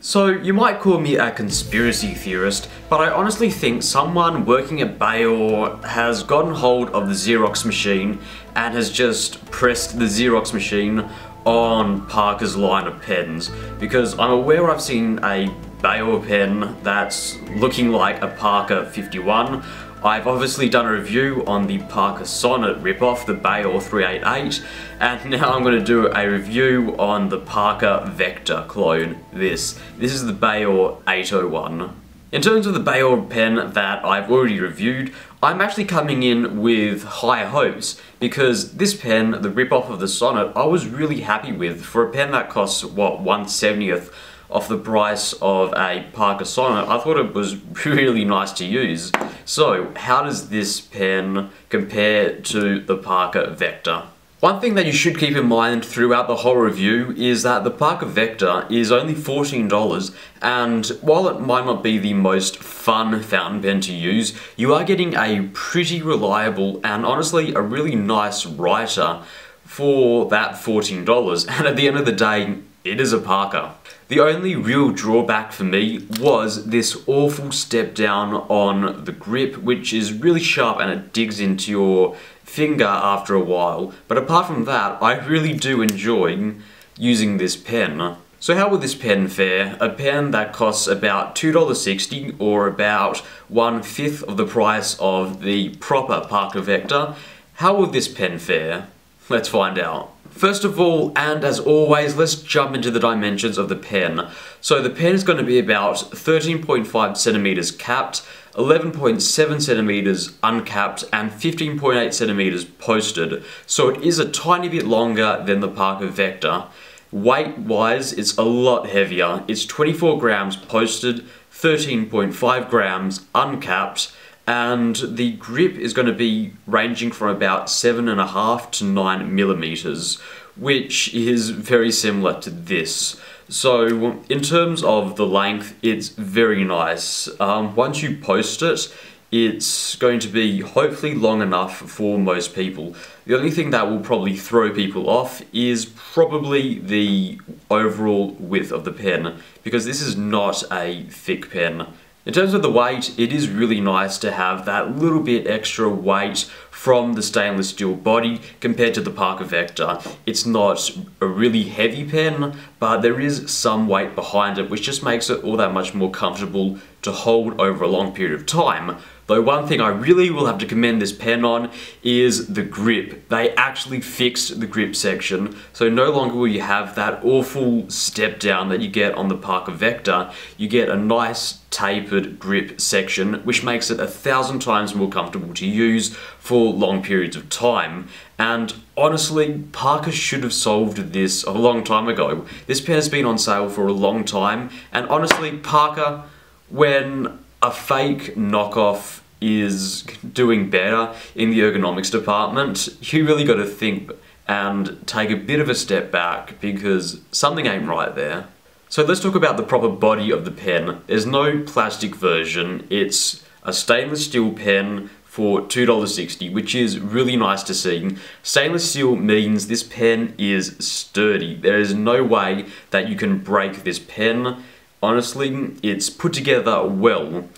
So, you might call me a conspiracy theorist, but I honestly think someone working at Boaer has gotten hold of the Xerox machine and has just pressed the Xerox machine on Parker's line of pens, because I'm aware I've seen a Boaer pen that's looking like a Parker 51. I've obviously done a review on the Parker Sonnet ripoff, the Boaer 388, and now I'm going to do a review on the Parker Vector clone. This is the Boaer 801. In terms of the Boaer pen that I've already reviewed, I'm actually coming in with higher hopes, because this pen, the ripoff of the Sonnet, I was really happy with. For a pen that costs, what, 1/70th of the price of a Parker Sonnet, I thought it was really nice to use. So, how does this pen compare to the Parker Vector? One thing that you should keep in mind throughout the whole review is that the Parker Vector is only $14, and while it might not be the most fun fountain pen to use, you are getting a pretty reliable and honestly a really nice writer for that $14, and at the end of the day, it is a Parker. The only real drawback for me was this awful step down on the grip, which is really sharp and it digs into your finger after a while. But apart from that, I really do enjoy using this pen. So how will this pen fare? A pen that costs about $2.60 or about 1/5 of the price of the proper Parker Vector. How will this pen fare? Let's find out. First of all, and as always, let's jump into the dimensions of the pen. So the pen is going to be about 13.5 centimeters capped, 11.7 centimeters uncapped, and 15.8 centimeters posted. So it is a tiny bit longer than the Parker Vector. Weight-wise, it's a lot heavier. It's 24 grams posted, 13.5 grams uncapped, and the grip is going to be ranging from about 7.5 to 9 millimeters, which is very similar to this. So in terms of the length, it's very nice. Once you post it, it's going to be hopefully long enough for most people. The only thing that will probably throw people off is probably the overall width of the pen, because this is not a thick pen. In terms of the weight, it is really nice to have that little bit extra weight from the stainless steel body compared to the Parker Vector. It's not a really heavy pen, but there is some weight behind it, which just makes it all that much more comfortable to hold over a long period of time. Though one thing I really will have to commend this pen on is the grip. They actually fixed the grip section, so no longer will you have that awful step down that you get on the Parker Vector. You get a nice tapered grip section, which makes it 1,000 times more comfortable to use for long periods of time. And honestly, Parker should have solved this a long time ago. This pen has been on sale for a long time, and honestly, Parker, when a fake knockoff is doing better in the ergonomics department, you really got to think and take a bit of a step back, because something ain't right there. So let's talk about the proper body of the pen. There's no plastic version. It's a stainless steel pen for $2.60, which is really nice to see. Stainless steel means this pen is sturdy. There is no way that you can break this pen. Honestly, it's put together well.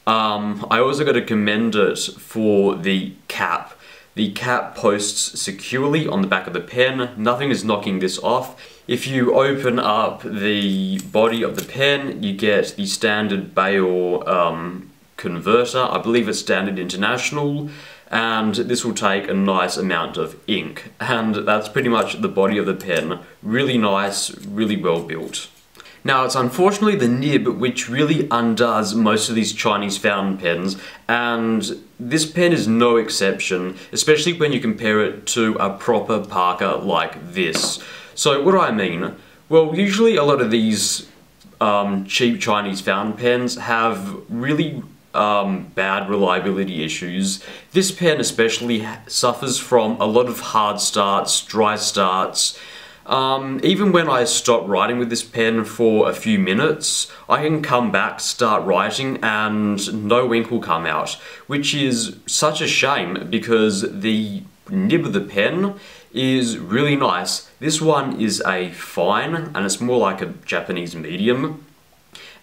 I also got to commend it for the cap. The cap posts securely on the back of the pen. Nothing is knocking this off. If you open up the body of the pen, you get the standard Boaer converter. I believe it's standard international, and this will take a nice amount of ink. And that's pretty much the body of the pen. Really nice, really well built. Now, it's unfortunately the nib which really undoes most of these Chinese fountain pens, and this pen is no exception, especially when you compare it to a proper Parker like this. So what do I mean? Well, usually a lot of these cheap Chinese fountain pens have really bad reliability issues. This pen especially suffers from a lot of hard starts, dry starts. Even when I stop writing with this pen for a few minutes, I can come back, start writing, and no ink will come out, which is such a shame because the nib of the pen is really nice. This one is a fine, and it's more like a Japanese medium.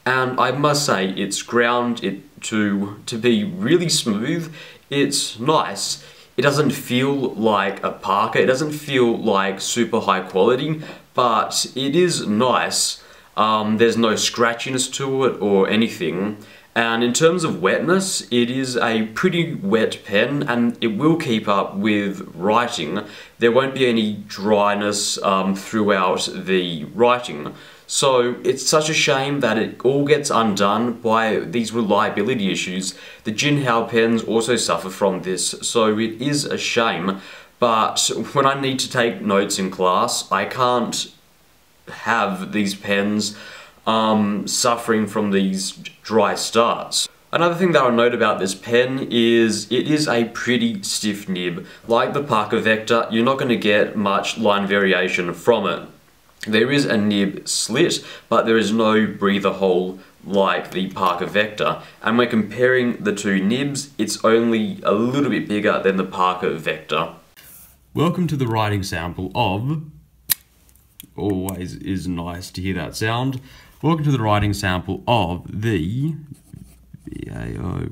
and I must say it's ground it to be really smooth. It's nice. It doesn't feel like a Parker, it doesn't feel like super high quality, but it is nice. There's no scratchiness to it or anything. And in terms of wetness, it is a pretty wet pen and it will keep up with writing. There won't be any dryness throughout the writing. So it's such a shame that it all gets undone by these reliability issues. The Jinhao pens also suffer from this, so it is a shame. But when I need to take notes in class, I can't have these pens suffering from these dry starts. Another thing that I'll note about this pen is it is a pretty stiff nib. Like the Parker Vector, you're not going to get much line variation from it. There is a nib slit, but there is no breather hole like the Parker Vector. And when comparing the two nibs, it's only a little bit bigger than the Parker Vector. Welcome to the writing sample of... Always is nice to hear that sound. Welcome to the writing sample of the Boaer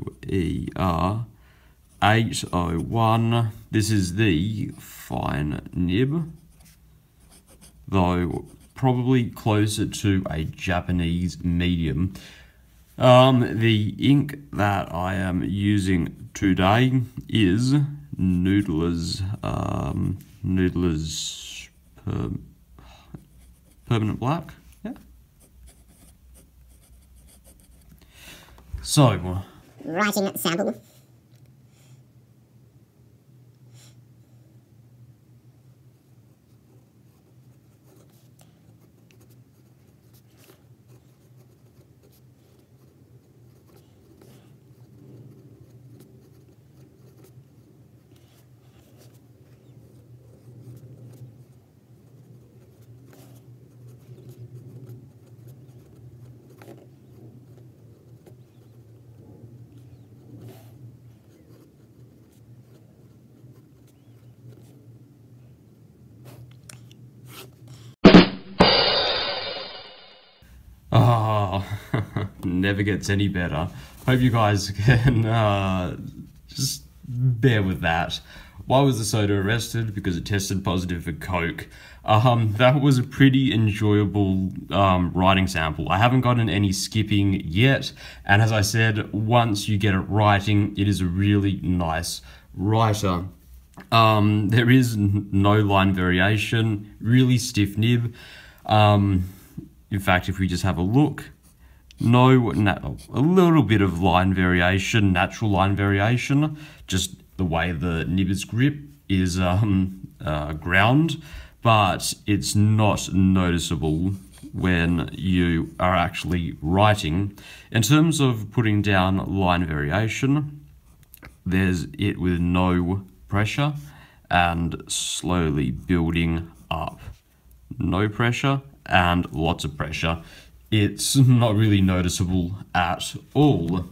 801. This is the fine nib, though probably closer to a Japanese medium. The ink that I am using today is Noodler's Permanent Black. Yeah. So, writing sample. Never gets any better. Hope you guys can just bear with that. Why was the soda arrested? Because it tested positive for coke. That was a pretty enjoyable writing sample. I haven't gotten any skipping yet, and as I said, once you get it writing, it is a really nice writer. There is no line variation, really stiff nib. In fact, if we just have a look, a little bit of line variation, natural line variation, just the way the nib is grip is ground, but it's not noticeable when you are actually writing. In terms of putting down line variation, there's it with no pressure and slowly building up. No pressure and lots of pressure. It's not really noticeable at all.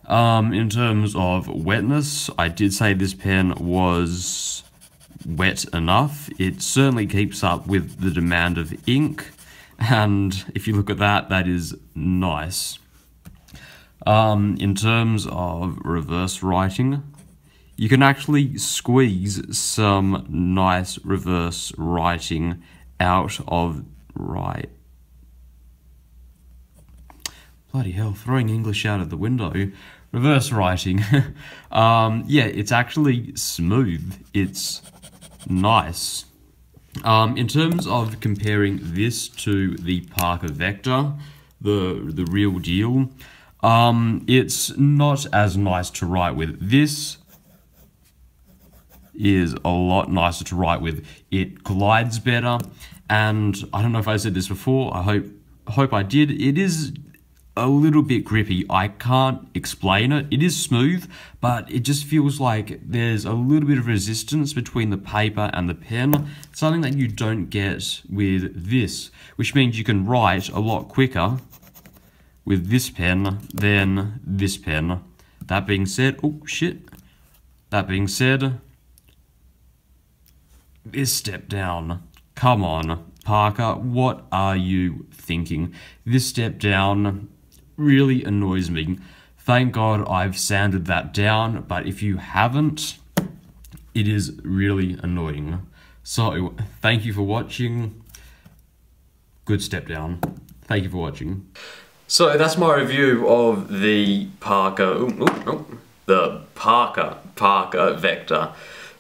In terms of wetness, I did say this pen was wet enough. It certainly keeps up with the demand of ink, and if you look at that, that is nice. In terms of reverse writing, you can actually squeeze some nice reverse writing out of Bloody hell, throwing English out of the window. Reverse writing. Yeah, it's actually smooth. It's nice. In terms of comparing this to the Parker Vector, the real deal, it's not as nice to write with. This is a lot nicer to write with. It glides better, and I don't know if I said this before, I hope I did. It is a little bit grippy. I can't explain it. It is smooth, but it just feels like there's a little bit of resistance between the paper and the pen, something that you don't get with this, which means you can write a lot quicker with this pen than this pen. That being said, oh shit. That being said, this step down, come on, Parker, what are you thinking? This step down really annoys me. Thank God I've sanded that down, but if you haven't, it is really annoying. So, thank you for watching. Good step down. Thank you for watching. So that's my review of the Parker, the Parker Vector.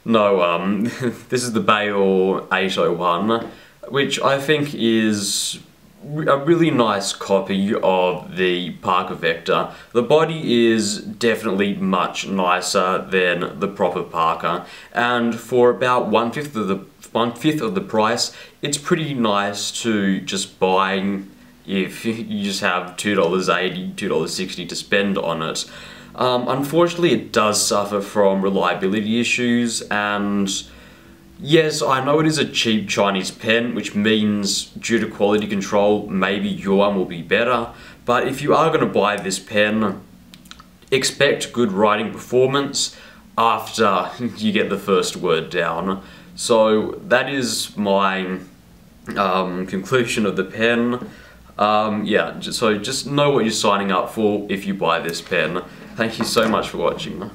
No, this is the Boaer 801, which I think is a really nice copy of the Parker Vector. The body is definitely much nicer than the proper Parker, and for about one fifth of the price, it's pretty nice to just buy if you just have $2.80, $2.60 to spend on it. Unfortunately, it does suffer from reliability issues, and yes, I know it is a cheap Chinese pen, which means due to quality control, maybe your one will be better. But if you are going to buy this pen, expect good writing performance after you get the first word down. So that is my conclusion of the pen. Yeah, so just know what you're signing up for if you buy this pen. Thank you so much for watching.